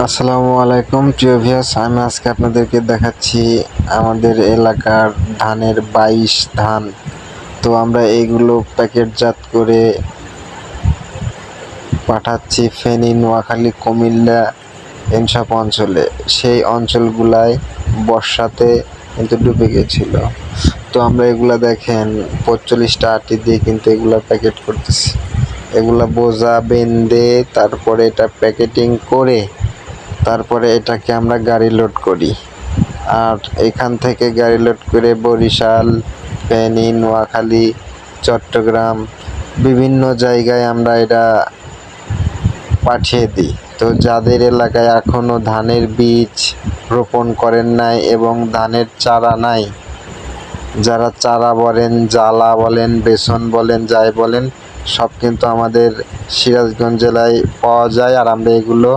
আসসালামু আলাইকুম প্রিয় ভিউয়ার্স, আমি আজকে আপনাদেরকে দেখাচ্ছি আমাদের এলাকার ধানের 22 ধান। তো আমরা এইগুলো প্যাকেটজাত করে পাঠাচ্ছি ফেনী, নোয়াখালী, কুমিল্লা এসব অঞ্চলে। সেই অঞ্চলগুলায় বর্ষাতে কিন্তু ডুবে গেছিল। তো আমরা এগুলা দেখেন 45টা আটি দিয়ে কিন্তু এগুলা প্যাকেট করতেছি। এগুলা বোঝা বেঁধে তারপরে এটা প্যাকেটিং করে তারপরে এটাকে আমরা গাড়ি লোড করি। আর এখান থেকে গাড়ি লোড করে বরিশাল, ফেনী, নোয়াখালী, চট্টগ্রাম বিভিন্ন জায়গায় আমরা এটা পাঠিয়ে দিই। তো যাদের এলাকায় এখনও ধানের বীজ রোপণ করেন নাই এবং ধানের চারা নাই, যারা চারা বলেন, জালা বলেন, বেসন বলেন, যাই বলেন, সব কিন্তু আমাদের সিরাজগঞ্জ জেলায় পাওয়া যায়। আর আমরা এগুলো